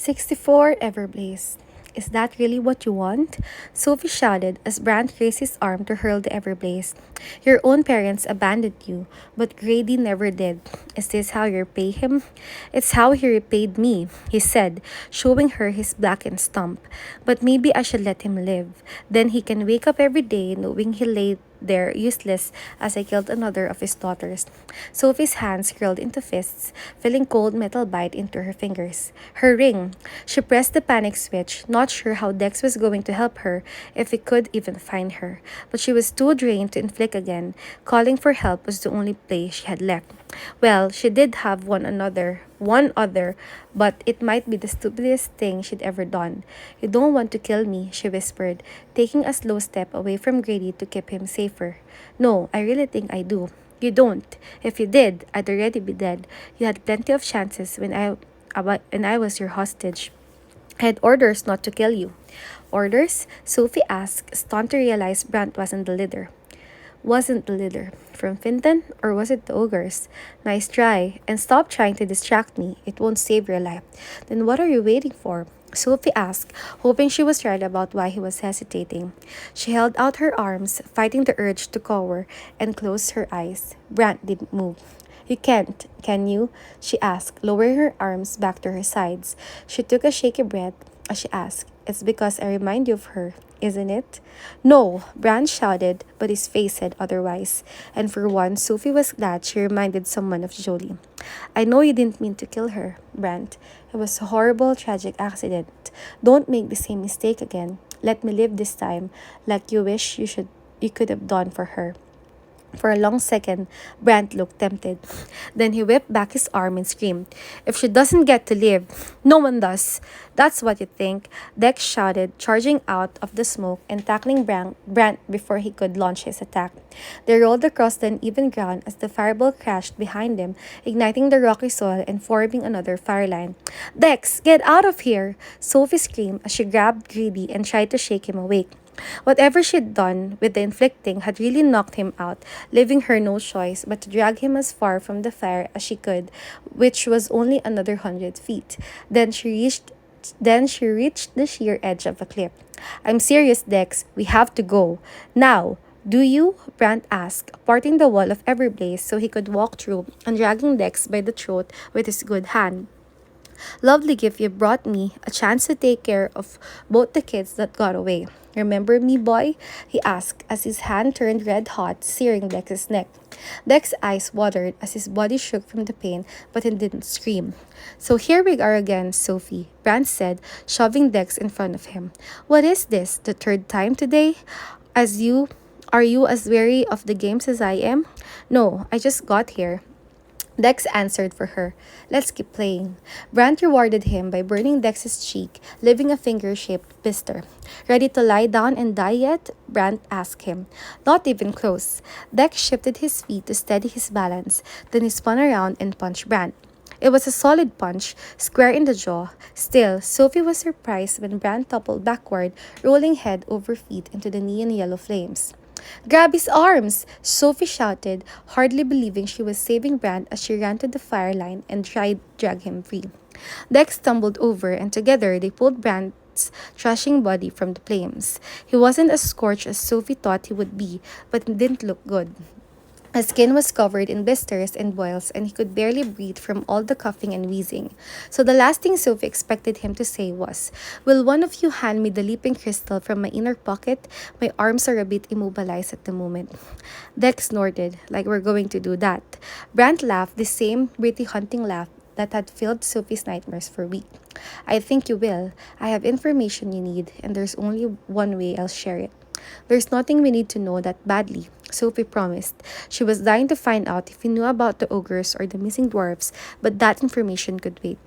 Ch64 Everblaze. Is that really what you want? Sophie shouted as Brant raised his arm to hurl the Everblaze. Your own parents abandoned you, but Grady never did. Is this how you repay him? It's how he repaid me, he said, showing her his blackened stump. But maybe I should let him live. Then he can wake up every day knowing he lay there useless as I killed another of his daughters. Sophie's hands curled into fists, feeling cold metal bite into her fingers. Her ring. She pressed the panic switch, not sure how Dex was going to help her if he could even find her. But she was too drained to inflict again. Calling for help was the only play she had left. Well, she did have one other, but it might be the stupidest thing she'd ever done. You don't want to kill me, she whispered, taking a slow step away from Grady to keep him safer. No, I really think I do. You don't. If you did, I'd already be dead. You had plenty of chances when I was your hostage. I had orders not to kill you. Orders? Sophie asked, stunned to realize Brant wasn't the leader. From Finton? Or was it the ogres? Nice try. And stop trying to distract me. It won't save your life. Then what are you waiting for? Sophie asked, hoping she was right about why he was hesitating. She held out her arms, fighting the urge to cower, and closed her eyes. Brant didn't move. You can't, can you? She asked, lowering her arms back to her sides. She took a shaky breath as she asked, It's because I remind you of her, isn't it? No, Brand shouted, but his face said otherwise. And for once, Sophie was glad she reminded someone of Jolie. I know you didn't mean to kill her, Brand. It was a horrible, tragic accident. Don't make the same mistake again. Let me live this time, like you could have done for her. For a long second, Brant looked tempted. Then he whipped back his arm and screamed, If she doesn't get to live, no one does. That's what you think, Dex shouted, charging out of the smoke and tackling Brant before he could launch his attack. They rolled across the uneven ground as the fireball crashed behind them, igniting the rocky soil and forming another fire line. Dex, get out of here! Sophie screamed as she grabbed Greedy and tried to shake him awake. Whatever she'd done with the inflicting had really knocked him out, leaving her no choice but to drag him as far from the fire as she could, which was only another 100 feet. Then she reached the sheer edge of a cliff. I'm serious, Dex. We have to go. Now. Do you? Brant asked, parting the wall of Everblaze so he could walk through and dragging Dex by the throat with his good hand. Lovely gift you brought me, a chance to take care of both the kids that got away. Remember me, boy? He asked as his hand turned red hot, searing Dex's neck. Dex's eyes watered as his body shook from the pain, but he didn't scream. So here we are again, Sophie, Brant said, shoving Dex in front of him. What is this, the third time today? Are you as wary of the games as I am? No, I just got here. Dex answered for her. Let's keep playing. Brant rewarded him by burning Dex's cheek, leaving a finger-shaped blister. Ready to lie down and die yet? Brant asked him. Not even close. Dex shifted his feet to steady his balance, then he spun around and punched Brant. It was a solid punch, square in the jaw. Still, Sophie was surprised when Brant toppled backward, rolling head over feet into the neon yellow flames. Grab his arms! Sophie shouted, hardly believing she was saving Brand as she ran to the fire line and tried to drag him free. Dex stumbled over and together they pulled Brand's thrashing body from the flames. He wasn't as scorched as Sophie thought he would be, but it didn't look good. His skin was covered in blisters and boils, and he could barely breathe from all the coughing and wheezing. So the last thing Sophie expected him to say was, Will one of you hand me the leaping crystal from my inner pocket? My arms are a bit immobilized at the moment. Dex snorted, like we're going to do that. Brant laughed, the same gritty hunting laugh that had filled Sophie's nightmares for weeks. I think you will. I have information you need, and there's only one way I'll share it. There's nothing we need to know that badly, Sophie promised. She was dying to find out if he knew about the ogres or the missing dwarfs, but that information could wait.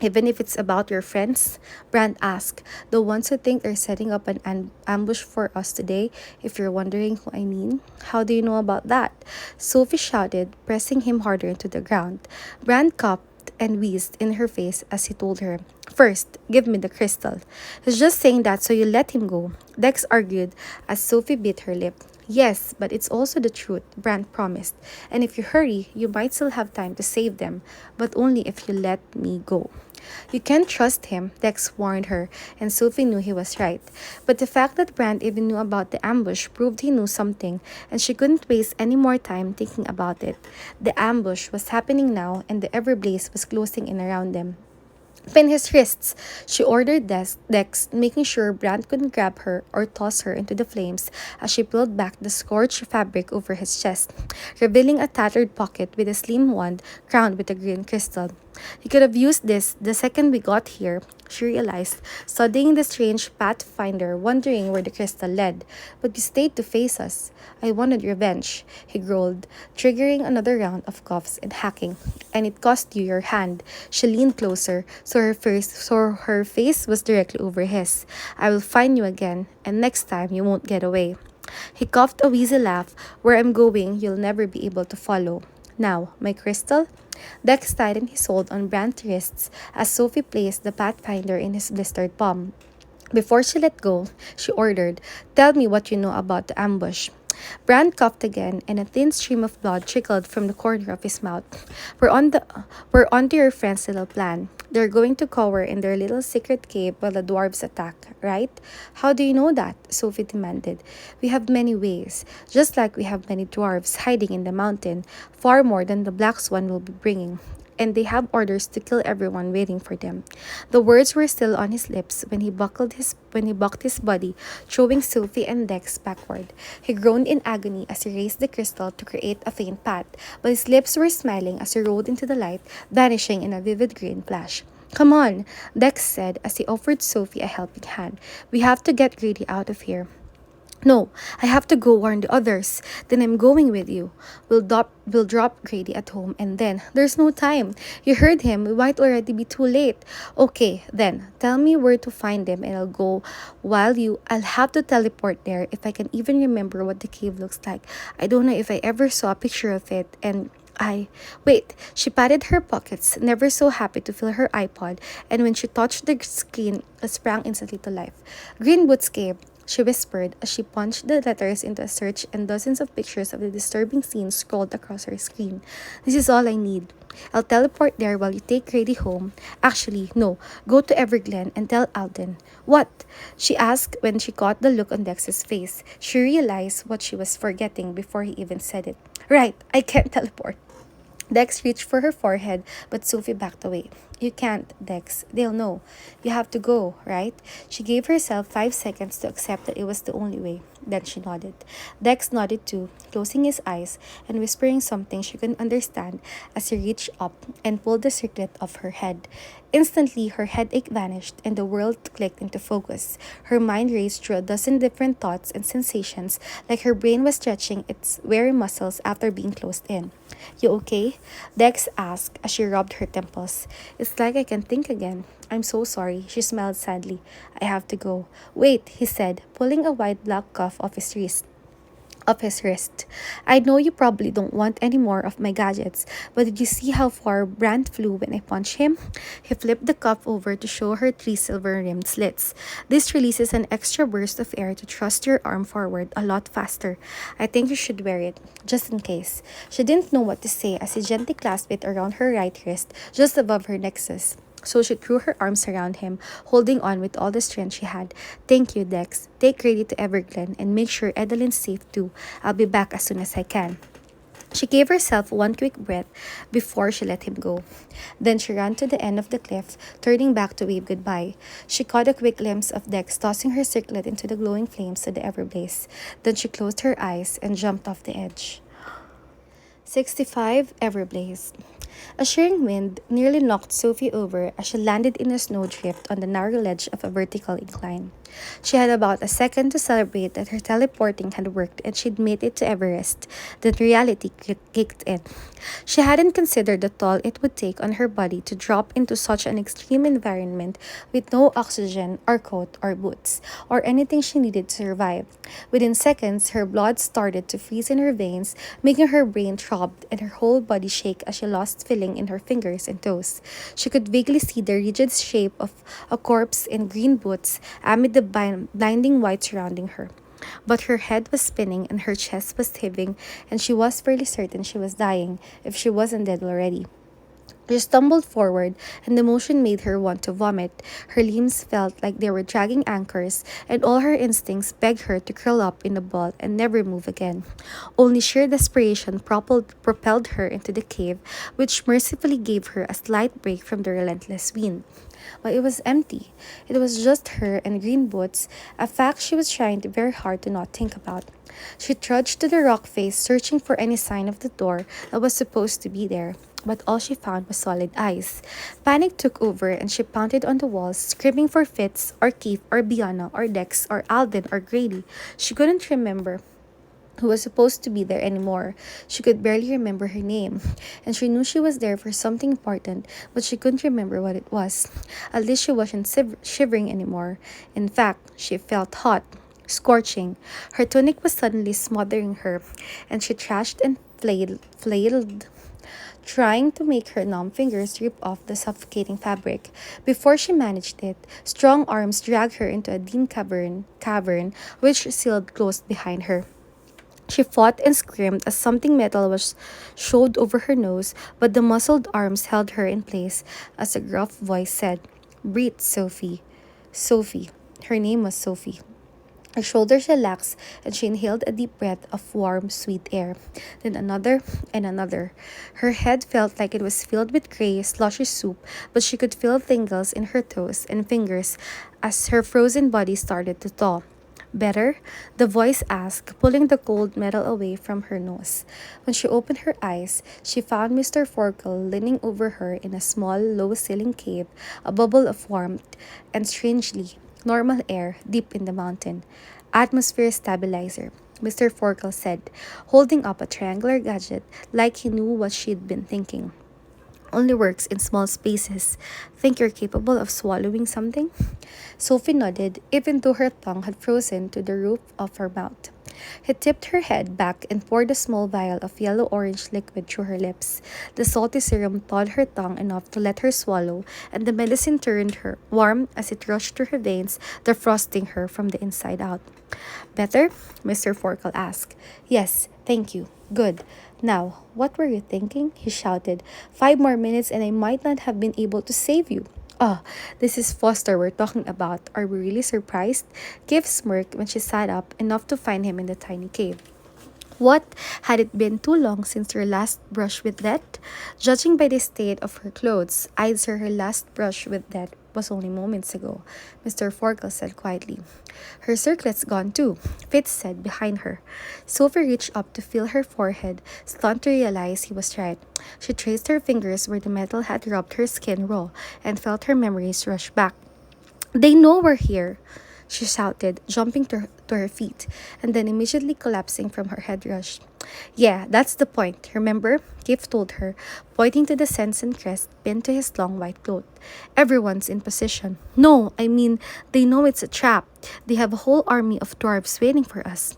Even if it's about your friends? Brand asked. The ones who think they're setting up an ambush for us today, if you're wondering who I mean. How do you know about that? Sophie shouted, pressing him harder into the ground. Brand coughed and wheezed in her face as he told her, First, give me the crystal. He's just saying that so you let him go, Dex argued as Sophie bit her lip. Yes, but it's also the truth, Brand promised. And if you hurry, you might still have time to save them, but only if you let me go. You can't trust him, Dex warned her, and Sophie knew he was right. But the fact that Brand even knew about the ambush proved he knew something, and she couldn't waste any more time thinking about it. The ambush was happening now, and the Everblaze was closing in around them. Pin his wrists, she ordered Dex, making sure Brand couldn't grab her or toss her into the flames as she peeled back the scorched fabric over his chest, revealing a tattered pocket with a slim wand crowned with a green crystal. You could have used this the second we got here, she realized, studying the strange pathfinder, wondering where the crystal led. But you stayed to face us. I wanted revenge, he growled, triggering another round of coughs and hacking. And it cost you your hand. She leaned closer, so her face was directly over his. I will find you again, and next time you won't get away. He coughed a wheezy laugh. Where I'm going, you'll never be able to follow. Now, my crystal? Dex tightened his hold on Brand's wrists as Sophie placed the pathfinder in his blistered palm. Before she let go, she ordered, Tell me what you know about the ambush. Brand coughed again, and a thin stream of blood trickled from the corner of his mouth. We're on the we're onto your friend's little plan. They're going to cower in their little secret cave while the dwarves attack, right? How do you know that? Sophie demanded. We have many ways, just like we have many dwarves hiding in the mountain, far more than the Black Swan will be bringing, and they have orders to kill everyone waiting for them. The words were still on his lips when he bucked his body, throwing Sophie and Dex backward. He groaned in agony as he raised the crystal to create a faint path, but his lips were smiling as he rolled into the light, vanishing in a vivid green flash. Come on, Dex said as he offered Sophie a helping hand. We have to get Grady out of here. No, I have to go warn the others. Then I'm going with you. We'll drop Grady at home and then there's no time. You heard him. We might already be too late. Okay, then tell me where to find them and I'll go I'll have to teleport there if I can even remember what the cave looks like. I don't know if I ever saw a picture of it and wait, she patted her pockets, never so happy to feel her iPod, and when she touched the screen, it sprang instantly to life. Green Boots Cave, she whispered as she punched the letters into a search, and dozens of pictures of the disturbing scene scrolled across her screen. This is all I need. I'll teleport there while you take Grady home. Actually, no. Go to Everglen and tell Alden. What? She asked when she caught the look on Dex's face. She realized what she was forgetting before he even said it. Right, I can't teleport. Dex reached for her forehead, but Sophie backed away. You can't, Dex. They'll know. You have to go, right? She gave herself 5 seconds to accept that it was the only way. Then she nodded. Dex nodded too, closing his eyes and whispering something she couldn't understand as he reached up and pulled the circlet off her head. Instantly, her headache vanished and the world clicked into focus. Her mind raced through a dozen different thoughts and sensations, like her brain was stretching its weary muscles after being closed in. You okay? Dex asked as she rubbed her temples. It's like I can think again. I'm so sorry, she smiled sadly. I have to go. Wait, he said, pulling a wide black cuff off his wrist. I know you probably don't want any more of my gadgets, but did you see how far Brand flew when I punched him? He flipped the cuff over to show her 3 silver-rimmed slits. This releases an extra burst of air to thrust your arm forward a lot faster. I think you should wear it, just in case. She didn't know what to say as he gently clasped it around her right wrist, just above her nexus. So she threw her arms around him, holding on with all the strength she had. Thank you, Dex. Take Grady to Everglen and make sure Edelyn's safe too. I'll be back as soon as I can. She gave herself one quick breath before she let him go. Then she ran to the end of the cliff, turning back to wave goodbye. She caught a quick glimpse of Dex tossing her circlet into the glowing flames of the Everblaze. Then she closed her eyes and jumped off the edge. 65 Everblaze. A shearing wind nearly knocked Sophie over as she landed in a snowdrift on the narrow ledge of a vertical incline. She had about a second to celebrate that her teleporting had worked and she'd made it to Everest. Then reality kicked in. She hadn't considered the toll it would take on her body to drop into such an extreme environment with no oxygen or coat or boots, or anything she needed to survive. Within seconds, her blood started to freeze in her veins, making her brain throb and her whole body shake as she lost feeling in her fingers and toes. She could vaguely see the rigid shape of a corpse in green boots amid the blinding white surrounding her. But her head was spinning and her chest was heaving, and she was fairly certain she was dying, if she wasn't dead already. She stumbled forward, and the motion made her want to vomit. Her limbs felt like they were dragging anchors, and all her instincts begged her to curl up in a ball and never move again. Only sheer desperation propelled her into the cave, which mercifully gave her a slight break from the relentless wind. But it was empty. It was just her and Green Boots, a fact she was trying very hard to not think about. She trudged to the rock face, searching for any sign of the door that was supposed to be there. But all she found was solid ice. Panic took over and she pounded on the walls, screaming for Fitz, or Keith, or Biana, or Dex, or Alden, or Grady. She couldn't remember who was supposed to be there anymore. She could barely remember her name, and she knew she was there for something important, but she couldn't remember what it was. At least she wasn't shivering anymore. In fact, she felt hot, scorching. Her tunic was suddenly smothering her, and she thrashed and flailed trying to make her numb fingers rip off the suffocating fabric. Before she managed it, strong arms dragged her into a dim cavern which sealed closed behind her. She fought and screamed as something metal was shoved over her nose, but the muscled arms held her in place as a gruff voice said, "Breathe, Sophie." Sophie. Her name was Sophie. Her shoulders relaxed, and she inhaled a deep breath of warm, sweet air. Then another and another. Her head felt like it was filled with gray, slushy soup, but she could feel tingles in her toes and fingers as her frozen body started to thaw. Better? The voice asked, pulling the cold metal away from her nose. When she opened her eyes, she found Mr. Forkel leaning over her in a small, low-ceilinged cave, a bubble of warmth, and strangely, normal air deep in the mountain. Atmosphere stabilizer, Mr. Forkel said, holding up a triangular gadget like he knew what she'd been thinking. Only works in small spaces. Think you're capable of swallowing something? Sophie nodded, even though her tongue had frozen to the roof of her mouth. He tipped her head back and poured a small vial of yellow-orange liquid through her lips. The salty serum thawed her tongue enough to let her swallow, and the medicine turned her warm as it rushed through her veins, defrosting her from the inside out. Better? Mr. Forkel asked. Yes, thank you. Good. Now, what were you thinking? He shouted. 5 more minutes and I might not have been able to save you. Oh, this is Foster we're talking about. Are we really surprised? Kif smirked when she sat up enough to find him in the tiny cave. What? Had it been too long since her last brush with death? Judging by the state of her clothes, I'd say her last brush with death was only moments ago, Mr. Forkel said quietly. Her circlet's gone too, Fitz said behind her. Sophie reached up to feel her forehead, stunned to realize he was right. She traced her fingers where the metal had rubbed her skin raw and felt her memories rush back. They know we're here, she shouted, jumping to her feet, and then immediately collapsing from her head rush. Yeah, that's the point, remember? Kif told her, pointing to the Sensen crest pinned to his long white coat. Everyone's in position. No, I mean, they know it's a trap. They have a whole army of dwarves waiting for us.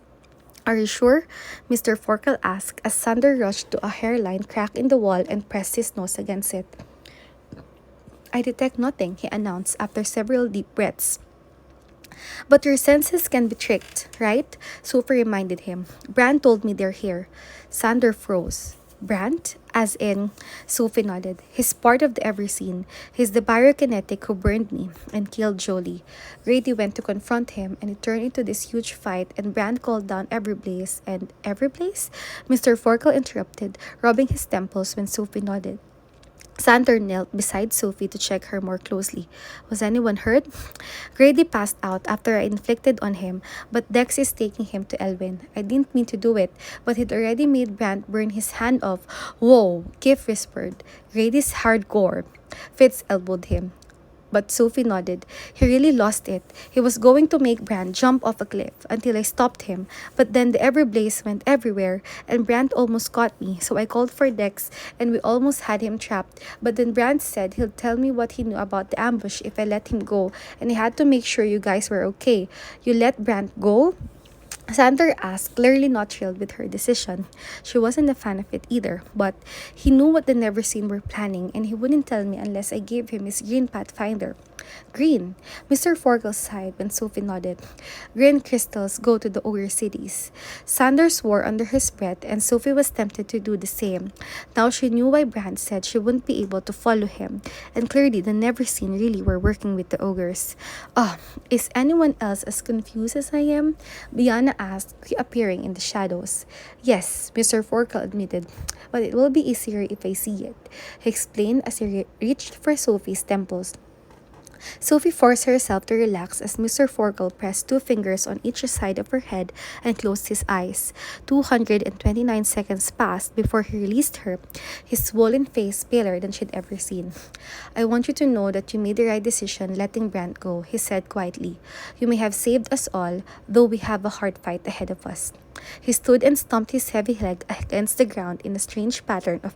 Are you sure? Mr. Forkel asked as Sander rushed to a hairline crack in the wall and pressed his nose against it. I detect nothing, he announced after several deep breaths. But your senses can be tricked, right? Sophie reminded him. Brand told me they're here. Sander froze. Brand? As in, Sophie nodded. He's part of the Everseen. He's the pyrokinetic who burned me and killed Jolie. Grady went to confront him and it turned into this huge fight and Brand called down Everblaze and Everblaze? Mr. Forkel interrupted, rubbing his temples when Sophie nodded. Sander knelt beside Sophie to check her more closely. Was anyone hurt? Grady passed out after I inflicted on him, but Dex is taking him to Elwyn. I didn't mean to do it, but he'd already made Brandt burn his hand off. Whoa, Kif whispered. Grady's hardcore. Fitz elbowed him. But Sophie nodded. He really lost it. He was going to make Brand jump off a cliff until I stopped him. But then the Everblaze went everywhere and Brand almost caught me. So I called for Dex and we almost had him trapped. But then Brand said he'll tell me what he knew about the ambush if I let him go. And I had to make sure you guys were okay. You let Brand go? Sander asked, clearly not thrilled with her decision. She wasn't a fan of it either, but he knew what the Neverseen were planning and he wouldn't tell me unless I gave him his green pathfinder. Green. Mr. Forgel sighed when Sophie nodded. Green crystals go to the ogre cities. Sander swore under his breath, and Sophie was tempted to do the same. Now she knew why Brand said she wouldn't be able to follow him, and clearly the Neverseen really were working with the ogres. Oh, is anyone else as confused as I am? Biana asked, reappearing in the shadows. Yes, Mr. Forkel admitted, but it will be easier if I see it. He explained as he reached for Sophie's temples. Sophie forced herself to relax as Mr. Forkel pressed two fingers on each side of her head and closed his eyes. 229 seconds passed before he released her, his swollen face paler than she'd ever seen. I want you to know that you made the right decision letting Brant go, he said quietly. You may have saved us all, though we have a hard fight ahead of us. He stood and stomped his heavy leg against the ground in a strange pattern of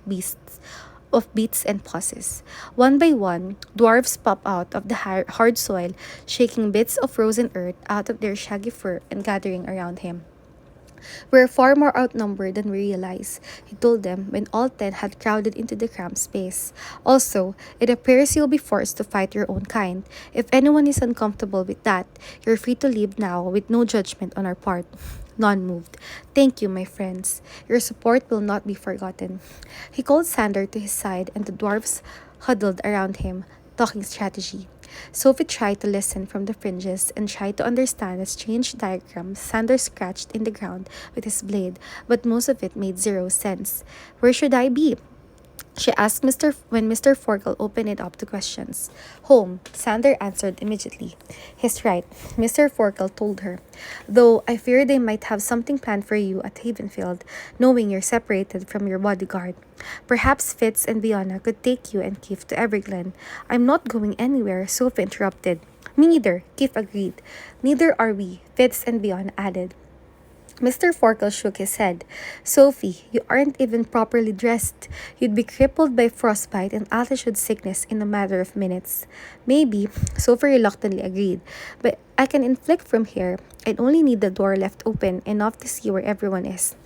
beats and pauses. One by one, dwarfs pop out of the hard soil, shaking bits of frozen earth out of their shaggy fur and gathering around him. We're far more outnumbered than we realize, he told them when all 10 had crowded into the cramped space. Also, it appears you'll be forced to fight your own kind. If anyone is uncomfortable with that, you're free to leave now with no judgment on our part. None moved. Thank you, my friends. Your support will not be forgotten. He called Sander to his side, and the dwarfs huddled around him, talking strategy. Sophie tried to listen from the fringes and tried to understand the strange diagram Sander scratched in the ground with his blade, but most of it made zero sense. Where should I be? She asked when Mr. Forkel opened it up to questions. Home, Sander answered immediately. He's right, Mr. Forkel told her. Though I fear they might have something planned for you at Havenfield, knowing you're separated from your bodyguard. Perhaps Fitz and Biona could take you and Keith to Everglen. I'm not going anywhere, Sophie interrupted. Me neither, Keith agreed. Neither are we, Fitz and Biona added. Mr. Forkel shook his head. Sophie, you aren't even properly dressed. You'd be crippled by frostbite and altitude sickness in a matter of minutes. Maybe, Sophie reluctantly agreed, but I can inflict from here. I'd only need the door left open enough to see where everyone is.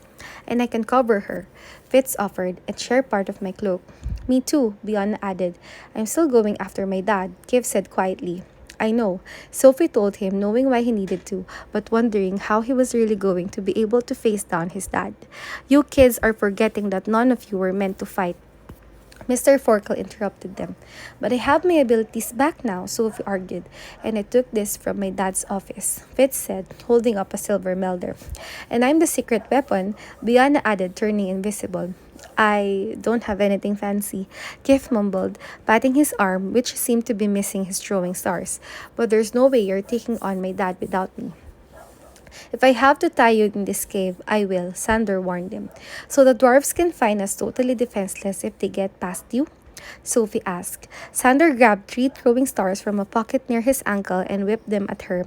And I can cover her, Fitz offered, and share part of my cloak. Me too, Bion added. I'm still going after my dad, Kiev said quietly. I know, Sophie told him, knowing why he needed to, but wondering how he was really going to be able to face down his dad. You kids are forgetting that none of you were meant to fight. Mr. Forkel interrupted them. But I have my abilities back now, Sophie argued, and I took this from my dad's office, Fitz said, holding up a silver melder. And I'm the secret weapon, Biana added, turning invisible. I don't have anything fancy, Kif mumbled, patting his arm, which seemed to be missing his throwing stars. But there's no way you're taking on my dad without me. If I have to tie you in this cave, I will, Sander warned him. So the dwarves can find us totally defenseless if they get past you? Sophie asked. Sander grabbed 3 throwing stars from a pocket near his ankle and whipped them at her,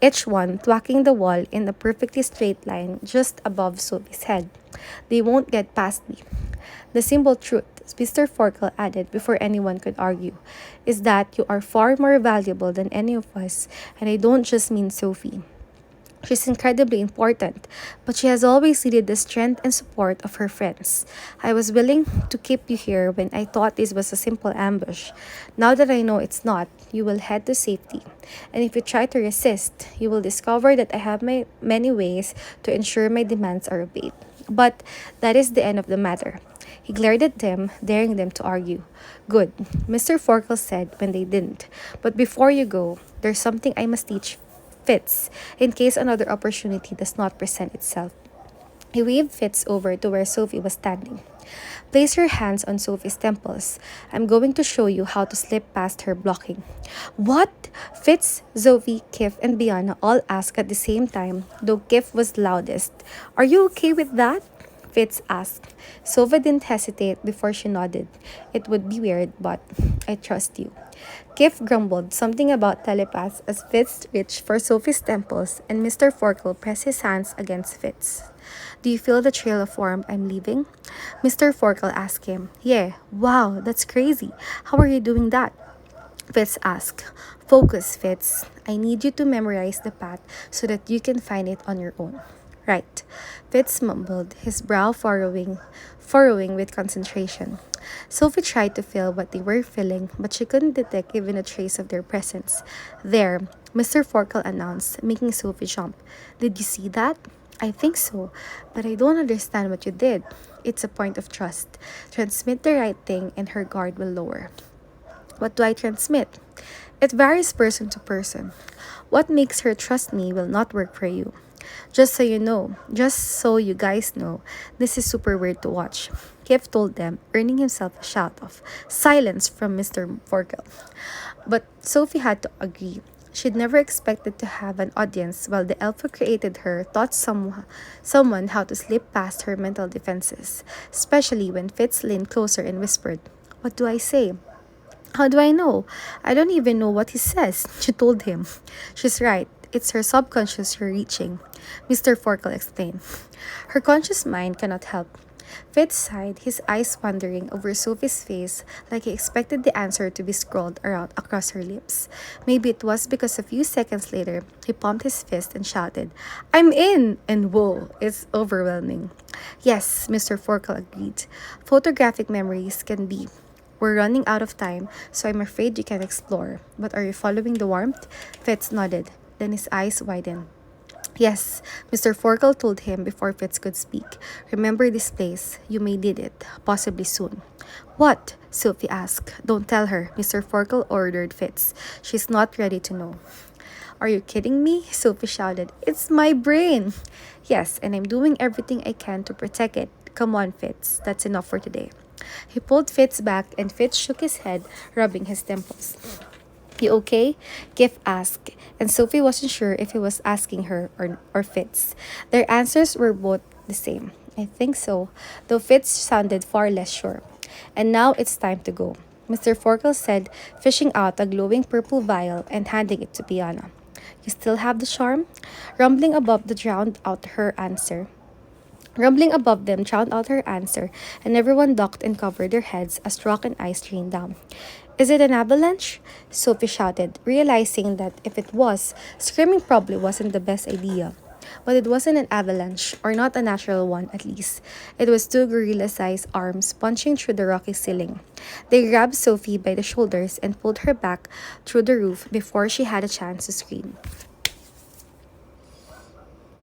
each one thwacking the wall in a perfectly straight line just above Sophie's head. They won't get past me. The simple truth, Mr. Forkel added before anyone could argue, is that you are far more valuable than any of us, and I don't just mean Sophie. She's incredibly important, but she has always needed the strength and support of her friends. I was willing to keep you here when I thought this was a simple ambush. Now that I know it's not, you will head to safety. And if you try to resist, you will discover that I have many ways to ensure my demands are obeyed. But that is the end of the matter. He glared at them, daring them to argue. Good, Mr. Forkel said when they didn't. But before you go, there's something I must teach Fitz, in case another opportunity does not present itself. He waved Fitz over to where Sophie was standing. Place your hands on Sophie's temples. I'm going to show you how to slip past her blocking. What? Fitz, Sophie, Kif, and Biana all asked at the same time, though Kif was loudest. Are you okay with that? Fitz asked. Sophie didn't hesitate before she nodded. It would be weird, but I trust you. Kif grumbled something about telepaths as Fitz reached for Sophie's temples and Mr. Forkel pressed his hands against Fitz. Do you feel the trail of warmth I'm leaving? Mr. Forkel asked him. Yeah, wow, that's crazy. How are you doing that? Fitz asked. Focus, Fitz. I need you to memorize the path so that you can find it on your own. Right. Fitz mumbled, his brow furrowing with concentration. Sophie tried to feel what they were feeling, but she couldn't detect even a trace of their presence. There, Mr. Forkel announced, making Sophie jump. Did you see that? I think so, but I don't understand what you did. It's a point of trust. Transmit the right thing and her guard will lower. What do I transmit? It varies person to person. What makes her trust me will not work for you. Just so you guys know, this is super weird to watch. Kif told them, earning himself a shout of silence from Mr. Forkel. But Sophie had to agree. She'd never expected to have an audience while the elf who created her taught someone how to slip past her mental defenses, especially when Fitz leaned closer and whispered, "What do I say?" How do I know? I don't even know what he says, she told him. She's right. It's her subconscious you're reaching, Mr. Forkel explained. Her conscious mind cannot help. Fitz sighed, his eyes wandering over Sophie's face like he expected the answer to be scrawled around across her lips. Maybe it was because a few seconds later, he pumped his fist and shouted, "I'm in!" And whoa, it's overwhelming. Yes, Mr. Forkel agreed. Photographic memories can be. We're running out of time, so I'm afraid you can explore. But are you following the warmth? Fitz nodded. Then his eyes widened. Yes, Mr. Forkel told him before Fitz could speak. Remember this place. You may need it, possibly soon. What? Sophie asked. Don't tell her, Mr. Forkel ordered Fitz. She's not ready to know. Are you kidding me? Sophie shouted. It's my brain. Yes, and I'm doing everything I can to protect it. Come on, Fitz. That's enough for today. He pulled Fitz back and Fitz shook his head, rubbing his temples. You okay? Giff asked, and Sophie wasn't sure if he was asking her or Fitz. Their answers were both the same. I think so, though Fitz sounded far less sure. And now it's time to go, Mr. Forkel said, fishing out a glowing purple vial and handing it to Piana. You still have the charm? Rumbling above the drowned out her answer. Rumbling above them drowned out her answer, and everyone ducked and covered their heads as rock and ice rained down. Is it an avalanche? Sophie shouted, realizing that if it was, screaming probably wasn't the best idea. But it wasn't an avalanche, or not a natural one at least. It was two gorilla-sized arms punching through the rocky ceiling. They grabbed Sophie by the shoulders and pulled her back through the roof before she had a chance to scream.